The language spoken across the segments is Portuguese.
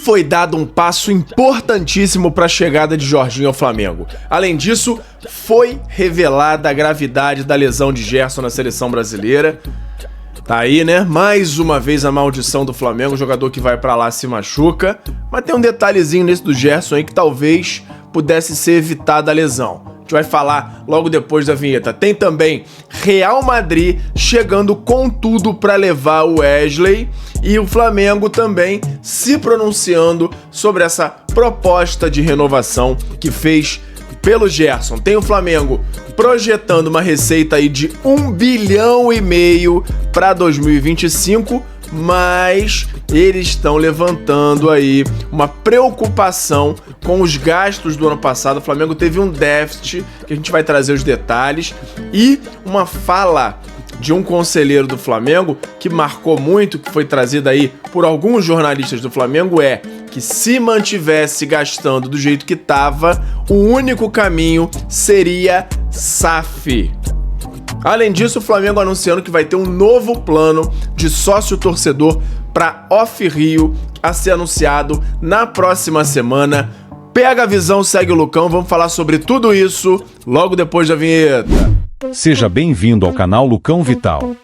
foi dado um passo importantíssimo para a chegada de Jorginho ao Flamengo. Além disso, foi revelada a gravidade da lesão de Gerson na seleção brasileira. Tá aí, né? Mais uma vez a maldição do Flamengo, o jogador que vai pra lá se machuca. Mas tem um detalhezinho nesse do Gerson aí que talvez pudesse ser evitada a lesão. A gente vai falar logo depois da vinheta. Tem também Real Madrid chegando com tudo pra levar o Wesley. E o Flamengo também se pronunciando sobre essa proposta de renovação que fez pelo Gerson. Tem o Flamengo projetando uma receita aí de 1,5 bilhão para 2025, mas eles estão levantando aí uma preocupação com os gastos do ano passado. O Flamengo teve um déficit, que a gente vai trazer os detalhes, e uma fala de um conselheiro do Flamengo que marcou muito, que foi trazida aí por alguns jornalistas do Flamengo, é que se mantivesse gastando do jeito que estava, o único caminho seria SAF. Além disso, o Flamengo anunciando que vai ter um novo plano de sócio-torcedor para Off-Rio a ser anunciado na próxima semana. Pega a visão, segue o Lucão, vamos falar sobre tudo isso logo depois da vinheta. Seja bem-vindo ao canal Lucão Vital.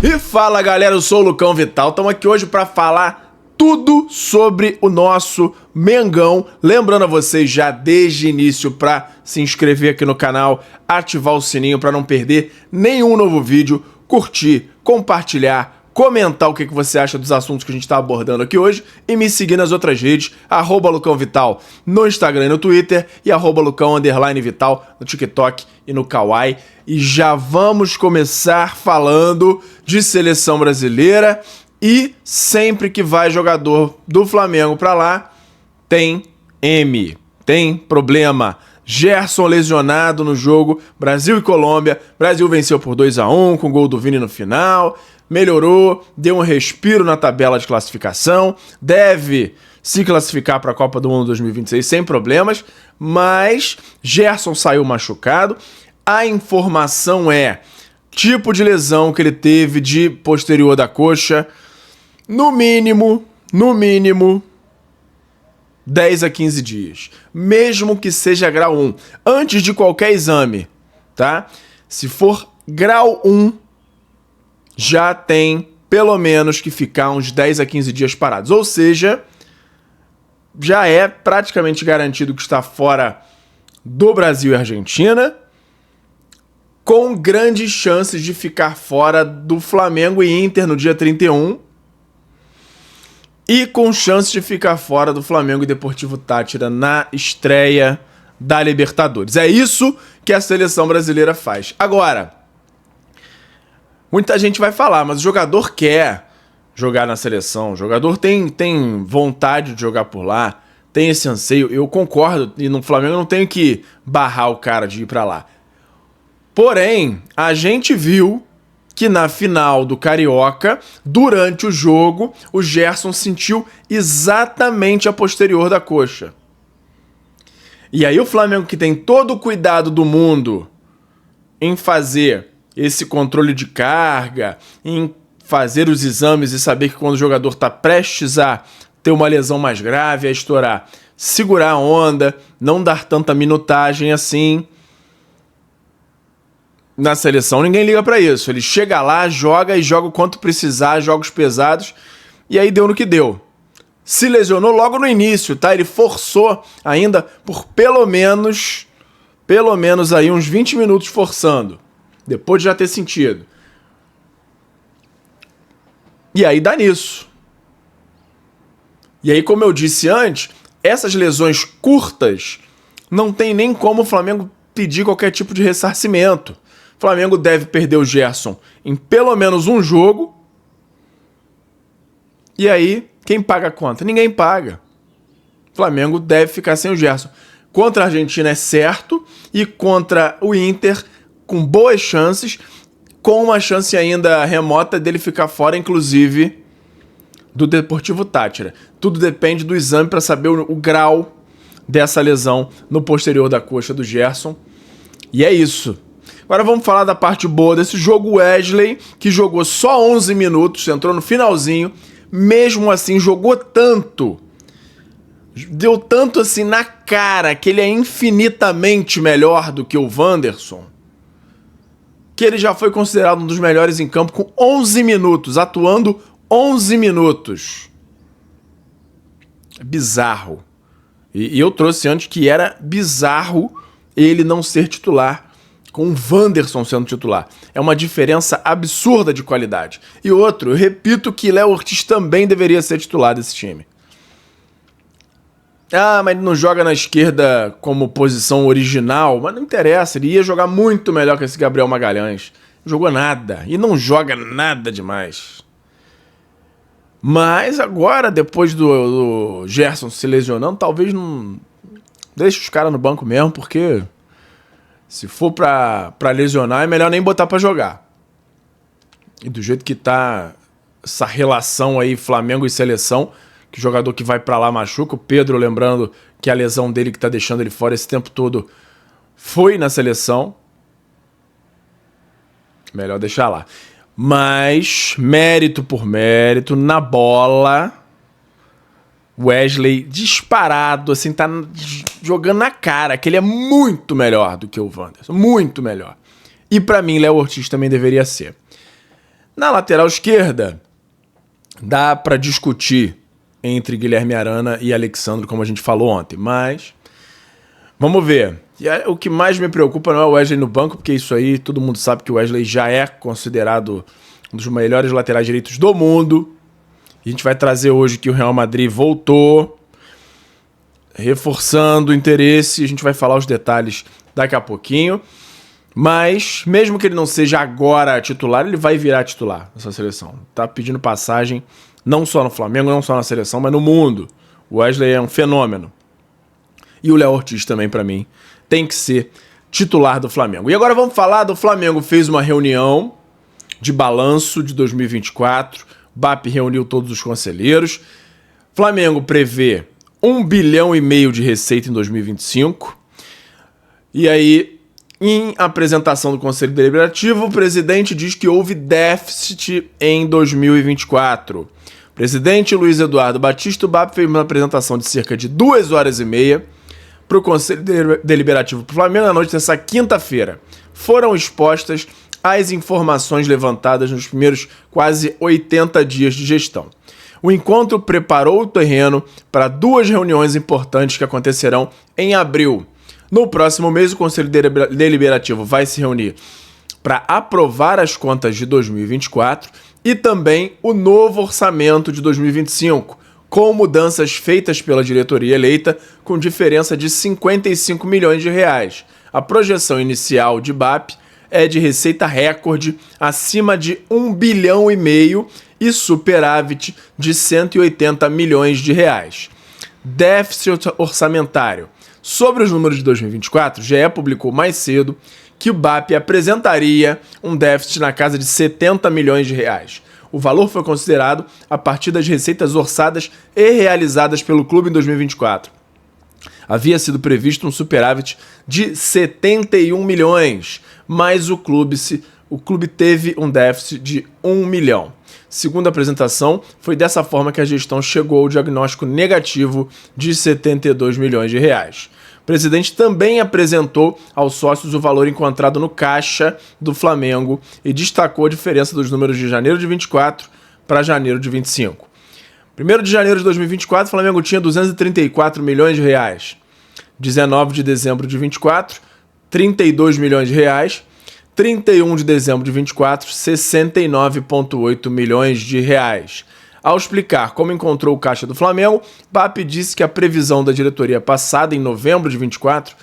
E fala galera, eu sou o Lucão Vital, estamos aqui hoje para falar tudo sobre o nosso Mengão. Lembrando a vocês já desde o início para se inscrever aqui no canal, ativar o sininho para não perder nenhum novo vídeo, curtir, compartilhar, comentar o que você acha dos assuntos que a gente está abordando aqui hoje e me seguir nas outras redes, @LucãoVital no Instagram e no Twitter e @Lucão_Vital no TikTok e no Kawaii. E já vamos começar falando de seleção brasileira e sempre que vai jogador do Flamengo para lá, tem problema. Gerson lesionado no jogo Brasil e Colômbia. Brasil venceu por 2-1 com o gol do Vini no final. Melhorou, deu um respiro na tabela de classificação. Deve se classificar para a Copa do Mundo 2026 sem problemas. Mas Gerson saiu machucado. A informação é tipo de lesão que ele teve de posterior da coxa. No mínimo, 10 a 15 dias. Mesmo que seja grau 1. Antes de qualquer exame, tá? Se for grau 1, já tem pelo menos que ficar uns 10 a 15 dias parados. Ou seja, já é praticamente garantido que está fora do Brasil e Argentina, com grandes chances de ficar fora do Flamengo e Inter no dia 31, e com chance de ficar fora do Flamengo e Deportivo Táchira na estreia da Libertadores. É isso que a seleção brasileira faz. Agora, muita gente vai falar, mas o jogador quer jogar na seleção, o jogador tem vontade de jogar por lá, tem esse anseio, eu concordo, e no Flamengo não tenho que barrar o cara de ir pra lá. Porém, a gente viu que na final do Carioca, durante o jogo, o Gerson sentiu exatamente a posterior da coxa. E aí o Flamengo, que tem todo o cuidado do mundo em fazer esse controle de carga, em fazer os exames e saber que quando o jogador está prestes a ter uma lesão mais grave, a estourar, segurar a onda, não dar tanta minutagem assim. Na seleção ninguém liga pra isso, ele chega lá, joga e joga o quanto precisar, jogos pesados, e aí deu no que deu. Se lesionou logo no início, tá? Ele forçou ainda por pelo menos aí uns 20 minutos forçando, depois de já ter sentido. E aí dá nisso. E aí, como eu disse antes, essas lesões curtas não tem nem como o Flamengo pedir qualquer tipo de ressarcimento. O Flamengo deve perder o Gerson em pelo menos um jogo. E aí, quem paga a conta? Ninguém paga. O Flamengo deve ficar sem o Gerson. Contra a Argentina é certo, e contra o Inter, com boas chances, com uma chance ainda remota dele ficar fora, inclusive, do Deportivo Táchira. Tudo depende do exame para saber o grau dessa lesão no posterior da coxa do Gerson. E é isso. Agora vamos falar da parte boa desse jogo. Wesley, que jogou só 11 minutos, entrou no finalzinho, mesmo assim jogou tanto, deu tanto assim na cara que ele é infinitamente melhor do que o Wanderson, que ele já foi considerado um dos melhores em campo com 11 minutos, atuando 11 minutos. É bizarro. E eu trouxe antes que era bizarro ele não ser titular, com o Wanderson sendo titular. É uma diferença absurda de qualidade. E outro, eu repito que Léo Ortiz também deveria ser titular desse time. Ah, mas ele não joga na esquerda como posição original. Mas não interessa, ele ia jogar muito melhor que esse Gabriel Magalhães. Não jogou nada. E não joga nada demais. Mas agora, depois do Gerson se lesionando, talvez não... Deixe os caras no banco mesmo, porque... Se for pra lesionar, é melhor nem botar pra jogar. E do jeito que tá essa relação aí, Flamengo e seleção, que o jogador que vai pra lá machuca. O Pedro, lembrando que a lesão dele que tá deixando ele fora esse tempo todo foi na seleção. Melhor deixar lá. Mas, mérito por mérito, na bola... Wesley disparado, assim, tá jogando na cara, que ele é muito melhor do que o Wanderson, muito melhor. E pra mim, Léo Ortiz também deveria ser. Na lateral esquerda, dá pra discutir entre Guilherme Arana e Alexandre, como a gente falou ontem, mas vamos ver. E o que mais me preocupa não é o Wesley no banco, porque isso aí, todo mundo sabe que o Wesley já é considerado um dos melhores laterais direitos do mundo. A gente vai trazer hoje que o Real Madrid voltou, reforçando o interesse. A gente vai falar os detalhes daqui a pouquinho. Mas, mesmo que ele não seja agora titular, ele vai virar titular nessa seleção. Tá pedindo passagem, não só no Flamengo, não só na seleção, mas no mundo. O Wesley é um fenômeno. E o Léo Ortiz também, pra mim, tem que ser titular do Flamengo. E agora vamos falar do Flamengo. Fez uma reunião de balanço de 2024. BAP reuniu todos os conselheiros. Flamengo prevê 1,5 bilhão de receita em 2025. E aí, em apresentação do Conselho Deliberativo, o presidente diz que houve déficit em 2024. O presidente Luiz Eduardo Batista, o BAP, fez uma apresentação de cerca de 2h30 para o Conselho Deliberativo do Flamengo na noite dessa quinta-feira. Foram expostas as informações levantadas nos primeiros quase 80 dias de gestão. O encontro preparou o terreno para 2 reuniões importantes que acontecerão em abril. No próximo mês, o Conselho Deliberativo vai se reunir para aprovar as contas de 2024 e também o novo orçamento de 2025, com mudanças feitas pela diretoria eleita com diferença de 55 milhões de reais. A projeção inicial de BAP é de receita recorde acima de 1,5 bilhão e superávit de 180 milhões de reais. Déficit orçamentário. Sobre os números de 2024, GE publicou mais cedo que o BAP apresentaria um déficit na casa de 70 milhões de reais. O valor foi considerado a partir das receitas orçadas e realizadas pelo clube em 2024. Havia sido previsto um superávit de 71 milhões, mas o clube teve um déficit de 1 milhão. Segundo a apresentação, foi dessa forma que a gestão chegou ao diagnóstico negativo de 72 milhões de reais. O presidente também apresentou aos sócios o valor encontrado no caixa do Flamengo e destacou a diferença dos números de janeiro de 24 para janeiro de 25. 1º de janeiro de 2024, o Flamengo tinha 234 milhões de reais. 19 de dezembro de 24, 32 milhões de reais. 31 de dezembro de 24, 69,8 milhões de reais. Ao explicar como encontrou o caixa do Flamengo, BAP disse que a previsão da diretoria passada, em novembro de 24,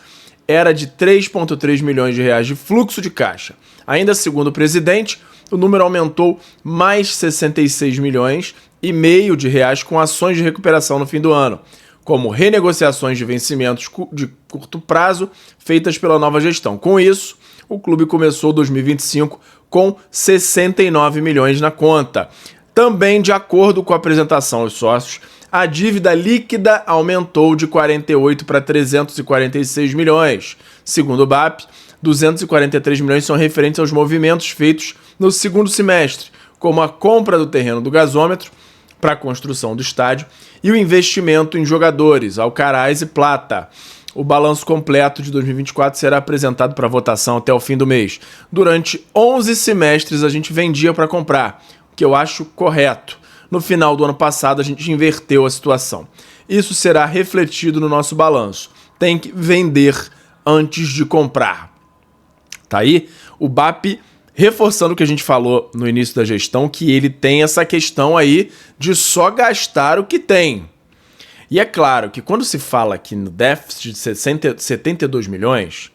era de 3,3 milhões de reais de fluxo de caixa. Ainda segundo o presidente, o número aumentou mais 66 milhões e meio de reais com ações de recuperação no fim do ano, como renegociações de vencimentos de curto prazo feitas pela nova gestão. Com isso, o clube começou 2025 com 69 milhões na conta. Também, de acordo com a apresentação aos sócios, a dívida líquida aumentou de 48 para 346 milhões. Segundo o BAP, 243 milhões são referentes aos movimentos feitos no segundo semestre, como a compra do terreno do gasômetro para a construção do estádio e o investimento em jogadores, Alcaraz e Plata. O balanço completo de 2024 será apresentado para votação até o fim do mês. Durante 11 semestres a gente vendia para comprar, o que eu acho correto. No final do ano passado a gente inverteu a situação. Isso será refletido no nosso balanço. Tem que vender antes de comprar. Tá aí o BAP reforçando o que a gente falou no início da gestão, que ele tem essa questão aí de só gastar o que tem. E é claro que quando se fala aqui no déficit de 72 milhões,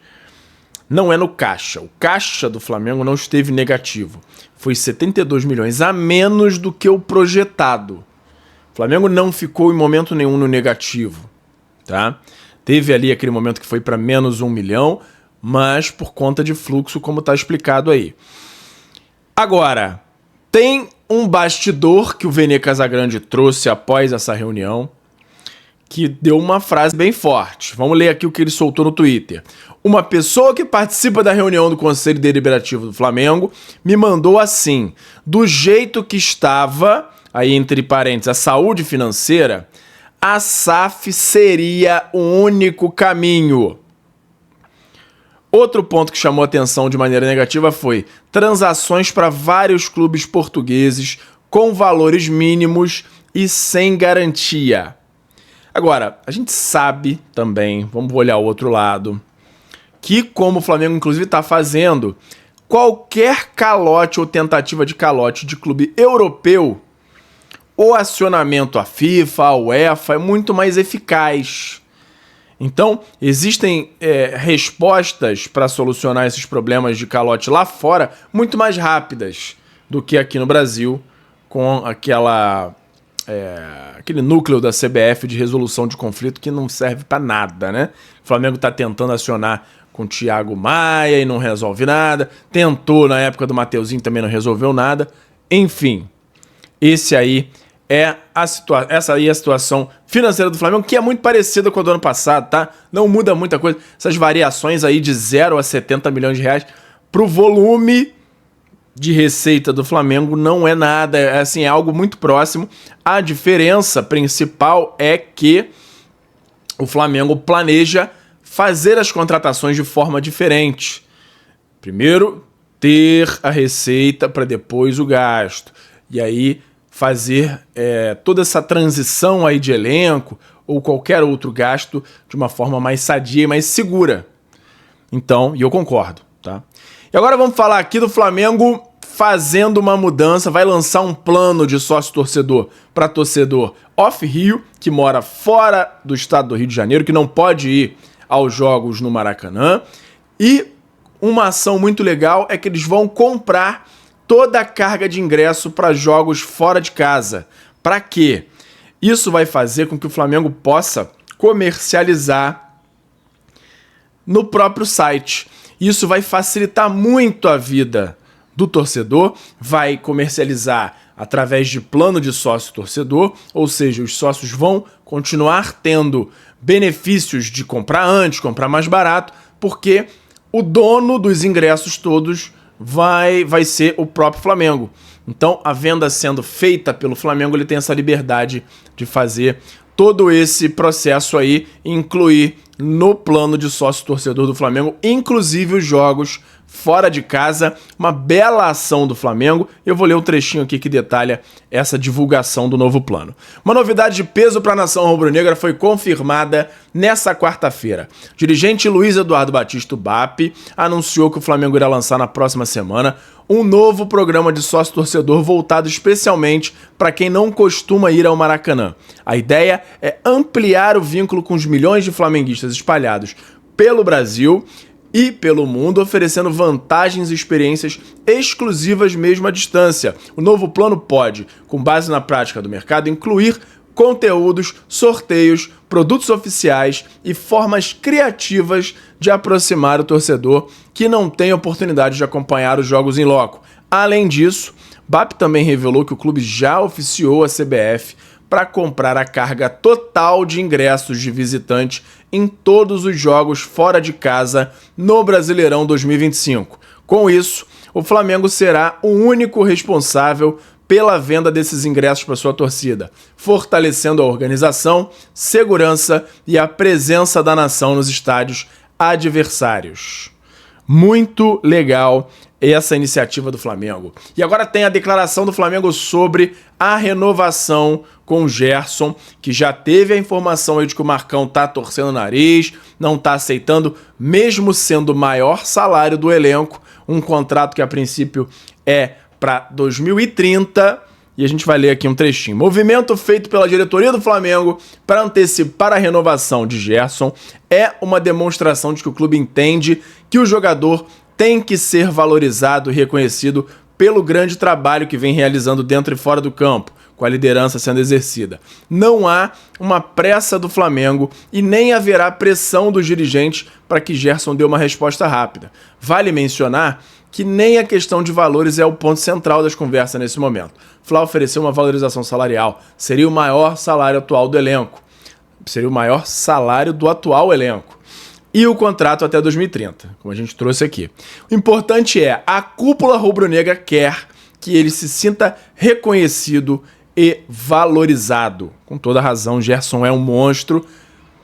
não é no caixa. O caixa do Flamengo não esteve negativo. Foi 72 milhões a menos do que o projetado. O Flamengo não ficou em momento nenhum no negativo, tá? Teve ali aquele momento que foi para menos 1 milhão, mas por conta de fluxo, como está explicado aí. Agora, tem um bastidor que o Vene Casagrande trouxe após essa reunião, que deu uma frase bem forte. Vamos ler aqui o que ele soltou no Twitter. Uma pessoa que participa da reunião do Conselho Deliberativo do Flamengo me mandou assim: do jeito que estava, aí entre parênteses, a saúde financeira, a SAF seria o único caminho. Outro ponto que chamou atenção de maneira negativa foi transações para vários clubes portugueses com valores mínimos e sem garantia. Agora, a gente sabe também, vamos olhar o outro lado, que como o Flamengo inclusive está fazendo, qualquer calote ou tentativa de calote de clube europeu, o acionamento à FIFA, à UEFA é muito mais eficaz. Então, existem respostas para solucionar esses problemas de calote lá fora muito mais rápidas do que aqui no Brasil, com aquele núcleo da CBF de resolução de conflito que não serve para nada, né? O Flamengo está tentando acionar com o Thiago Maia e não resolve nada. Tentou na época do Mateuzinho, também não resolveu nada. Enfim, essa aí é a situação financeira do Flamengo, que é muito parecida com a do ano passado, tá? Não muda muita coisa. Essas variações aí de 0 a 70 milhões de reais pro volume de receita do Flamengo não é nada, é algo muito próximo. A diferença principal é que o Flamengo planeja fazer as contratações de forma diferente. Primeiro, ter a receita para depois o gasto. E aí fazer toda essa transição aí de elenco ou qualquer outro gasto de uma forma mais sadia e mais segura. Então, e eu concordo, tá? E agora vamos falar aqui do Flamengo fazendo uma mudança, vai lançar um plano de sócio-torcedor para torcedor off-Rio, que mora fora do estado do Rio de Janeiro, que não pode ir aos jogos no Maracanã. E uma ação muito legal é que eles vão comprar toda a carga de ingresso para jogos fora de casa. Para quê? Isso vai fazer com que o Flamengo possa comercializar no próprio site. Isso vai facilitar muito a vida do torcedor, vai comercializar através de plano de sócio-torcedor, ou seja, os sócios vão continuar tendo benefícios de comprar antes, comprar mais barato, porque o dono dos ingressos todos vai ser o próprio Flamengo. Então, a venda sendo feita pelo Flamengo, ele tem essa liberdade de fazer todo esse processo aí, incluir no plano de sócio-torcedor do Flamengo, inclusive os jogos fora de casa. Uma bela ação do Flamengo. Eu vou ler um trechinho aqui que detalha essa divulgação do novo plano. Uma novidade de peso para a nação rubro-negra foi confirmada nessa quarta-feira. O dirigente Luiz Eduardo Batista, o BAP, anunciou que o Flamengo irá lançar na próxima semana um novo programa de sócio-torcedor voltado especialmente para quem não costuma ir ao Maracanã. A ideia é ampliar o vínculo com os milhões de flamenguistas espalhados pelo Brasil e pelo mundo, oferecendo vantagens e experiências exclusivas mesmo à distância. O novo plano pode, com base na prática do mercado, incluir conteúdos, sorteios, produtos oficiais e formas criativas de aproximar o torcedor que não tem oportunidade de acompanhar os jogos em loco. Além disso, BAP também revelou que o clube já oficiou a CBF para comprar a carga total de ingressos de visitante em todos os jogos fora de casa no Brasileirão 2025. Com isso, o Flamengo será o único responsável pela venda desses ingressos para sua torcida, fortalecendo a organização, segurança e a presença da nação nos estádios adversários. Muito legal essa iniciativa do Flamengo. E agora tem a declaração do Flamengo sobre a renovação com o Gerson, que já teve a informação aí de que o Marcão tá torcendo o nariz, não tá aceitando, mesmo sendo o maior salário do elenco, um contrato que a princípio é para 2030, e a gente vai ler aqui um trechinho. Movimento feito pela diretoria do Flamengo para antecipar a renovação de Gerson é uma demonstração de que o clube entende que o jogador tem que ser valorizado e reconhecido pelo grande trabalho que vem realizando dentro e fora do campo, com a liderança sendo exercida. Não há uma pressa do Flamengo e nem haverá pressão dos dirigentes para que Gerson dê uma resposta rápida. Vale mencionar que nem a questão de valores é o ponto central das conversas nesse momento. Flá ofereceu uma valorização salarial, seria o maior salário atual do elenco. Seria o maior salário do atual elenco. E o contrato até 2030, como a gente trouxe aqui. O importante é, a cúpula rubro-negra quer que ele se sinta reconhecido e valorizado. Com toda razão, Gerson é um monstro,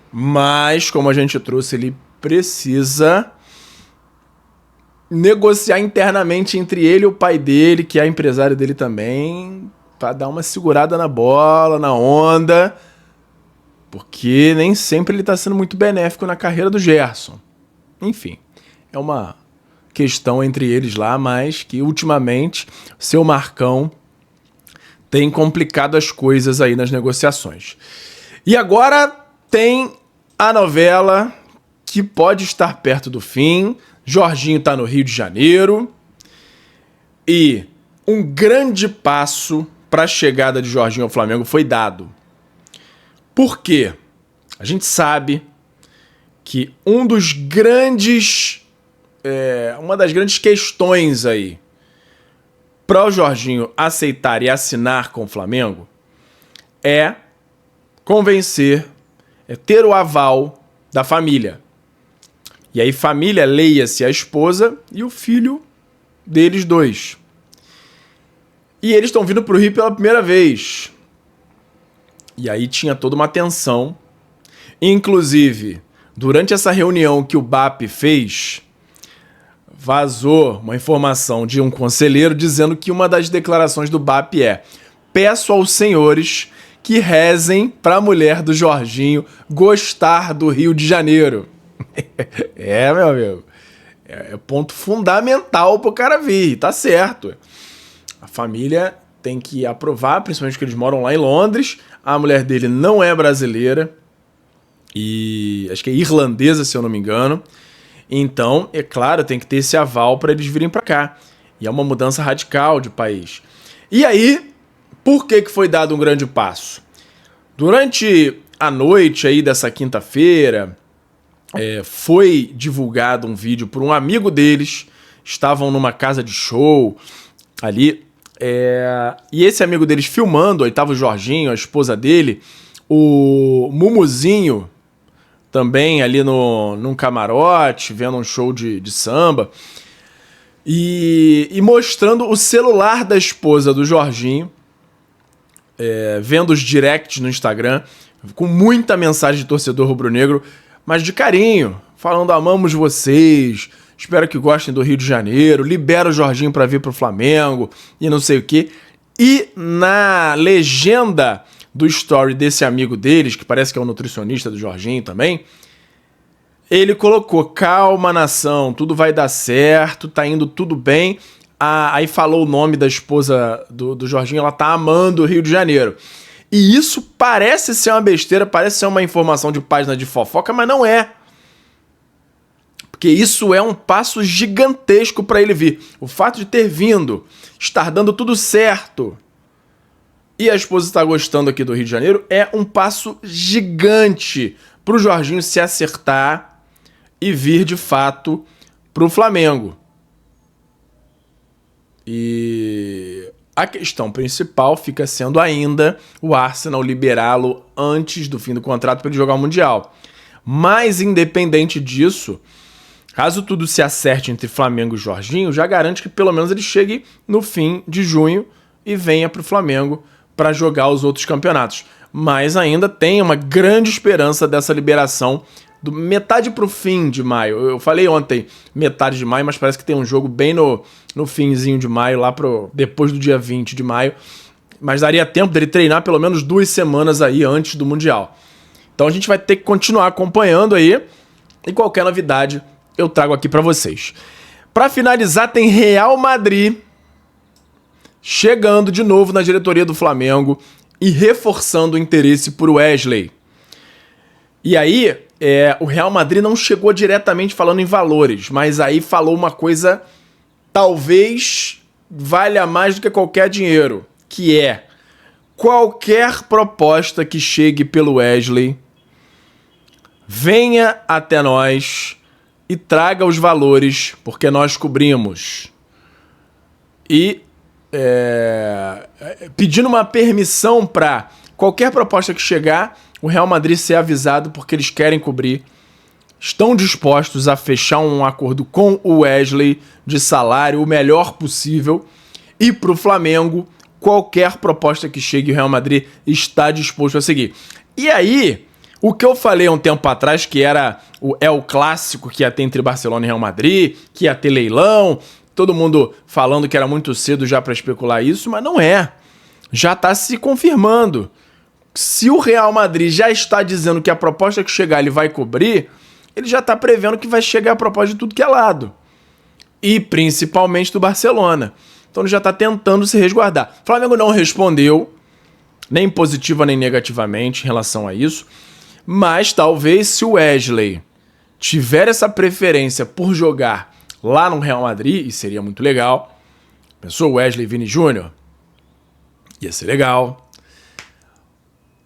mas, como a gente trouxe, ele precisa negociar internamente entre ele e o pai dele, que é empresário dele também, para dar uma segurada na bola, na onda, porque nem sempre ele está sendo muito benéfico na carreira do Gerson. Enfim, é uma questão entre eles lá, mas que ultimamente seu Marcão tem complicado as coisas aí nas negociações. E agora tem a novela que pode estar perto do fim. Jorginho está no Rio de Janeiro e um grande passo para a chegada de Jorginho ao Flamengo foi dado. Por quê? A gente sabe que uma das grandes questões aí para o Jorginho aceitar e assinar com o Flamengo é convencer, é ter o aval da família. E aí família, leia-se a esposa e o filho deles dois. E eles estão vindo para o Rio pela primeira vez. E aí tinha toda uma tensão. Inclusive, durante essa reunião que o BAP fez, vazou uma informação de um conselheiro dizendo que uma das declarações do BAP é: peço aos senhores que rezem para a mulher do Jorginho gostar do Rio de Janeiro. É, meu amigo. É ponto fundamental pro cara vir, tá certo. A família tem que aprovar, principalmente porque eles moram lá em Londres. A mulher dele não é brasileira e acho que é irlandesa, se eu não me engano. Então, é claro, tem que ter esse aval para eles virem para cá. E é uma mudança radical de país. E aí, por que foi dado um grande passo? Durante a noite aí dessa quinta-feira, foi divulgado um vídeo por um amigo deles. Estavam numa casa de show ali. E esse amigo deles filmando, aí tava o Jorginho, a esposa dele, o Mumuzinho também ali num camarote, vendo um show de samba, e mostrando o celular da esposa do Jorginho, vendo os directs no Instagram, com muita mensagem de torcedor rubro-negro, mas de carinho, falando: amamos vocês, espero que gostem do Rio de Janeiro, libera o Jorginho pra vir pro Flamengo, e não sei o quê. E na legenda do story desse amigo deles, que parece que é o nutricionista do Jorginho também, ele colocou: calma, nação, tudo vai dar certo, tá indo tudo bem. Aí falou o nome da esposa do Jorginho, ela tá amando o Rio de Janeiro. E isso parece ser uma besteira, parece ser uma informação de página de fofoca, mas não é. Porque isso é um passo gigantesco para ele vir. O fato de ter vindo, estar dando tudo certo, e a esposa está gostando aqui do Rio de Janeiro, é um passo gigante para o Jorginho se acertar e vir de fato para o Flamengo. E A questão principal fica sendo ainda o Arsenal liberá-lo antes do fim do contrato para ele jogar o Mundial. Mas, independente disso, caso tudo se acerte entre Flamengo e Jorginho, já garante que pelo menos ele chegue no fim de junho e venha para o Flamengo para jogar os outros campeonatos. Mas ainda tem uma grande esperança dessa liberação do metade para o fim de maio. Eu falei ontem metade de maio, mas parece que tem um jogo bem no finzinho de maio, lá depois do dia 20 de maio. Mas daria tempo dele treinar pelo menos 2 semanas aí antes do Mundial. Então a gente vai ter que continuar acompanhando aí e qualquer novidade eu trago aqui para vocês. Para finalizar, tem Real Madrid chegando de novo na diretoria do Flamengo e reforçando o interesse por Wesley. E aí, o Real Madrid não chegou diretamente falando em valores, mas aí falou uma coisa talvez valha mais do que qualquer dinheiro, que é qualquer proposta que chegue pelo Wesley, venha até nós e traga os valores, porque nós cobrimos. E pedindo uma permissão para qualquer proposta que chegar, o Real Madrid ser avisado, porque eles querem cobrir, estão dispostos a fechar um acordo com o Wesley de salário o melhor possível, e para o Flamengo, qualquer proposta que chegue, o Real Madrid está disposto a seguir. E aí, o que eu falei há um tempo atrás, que era o clássico que ia ter entre Barcelona e Real Madrid, que ia ter leilão, todo mundo falando que era muito cedo já para especular isso, mas não é. Já está se confirmando. Se o Real Madrid já está dizendo que a proposta que chegar ele vai cobrir, ele já está prevendo que vai chegar a proposta de tudo que é lado. E principalmente do Barcelona. Então ele já está tentando se resguardar. O Flamengo não respondeu, nem positiva nem negativamente em relação a isso. Mas talvez se o Wesley tiver essa preferência por jogar lá no Real Madrid, e seria muito legal. Pensou Wesley Vini Júnior? Ia ser legal.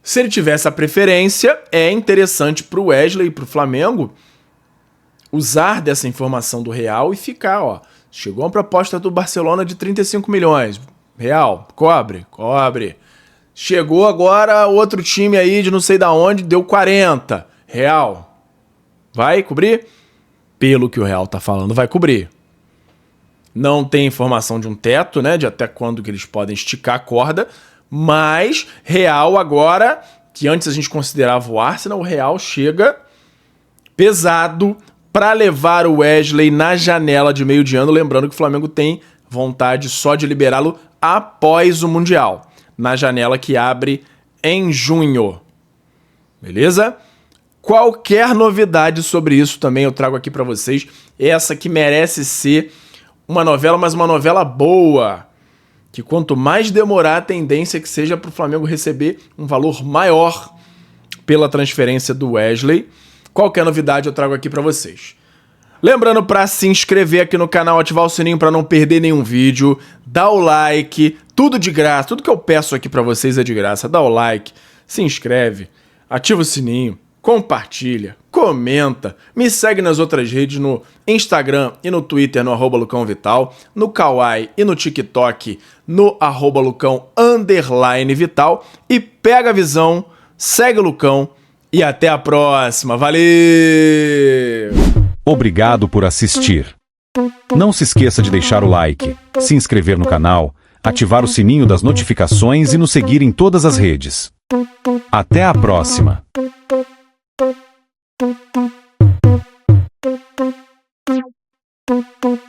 Se ele tiver essa preferência, é interessante para o Wesley e para o Flamengo usar dessa informação do Real e ficar, ó. Chegou uma proposta do Barcelona de 35 milhões. Real, cobre. Chegou agora outro time aí de não sei da onde, deu 40. Real, vai cobrir? Pelo que o Real tá falando, vai cobrir. Não tem informação de um teto, né? De até quando que eles podem esticar a corda. Mas Real agora, que antes a gente considerava o Arsenal, o Real chega pesado para levar o Wesley na janela de meio de ano. Lembrando que o Flamengo tem vontade só de liberá-lo após o Mundial, na janela que abre em junho. Beleza? Qualquer novidade sobre isso também eu trago aqui para vocês. Essa que merece ser uma novela, mas uma novela boa. Que quanto mais demorar, a tendência é que seja para o Flamengo receber um valor maior pela transferência do Wesley. Qualquer novidade eu trago aqui para vocês. Lembrando para se inscrever aqui no canal, ativar o sininho para não perder nenhum vídeo, dá o like, tudo de graça, tudo que eu peço aqui para vocês é de graça. Dá o like, se inscreve, ativa o sininho, compartilha, comenta, me segue nas outras redes no Instagram e no Twitter no @LucãoVital, no Kawaii e no TikTok no @Lucão_Vital e pega a visão, segue o Lucão e até a próxima. Valeu! Obrigado por assistir. Não se esqueça de deixar o like, se inscrever no canal, ativar o sininho das notificações e nos seguir em todas as redes. Até a próxima! Thank you.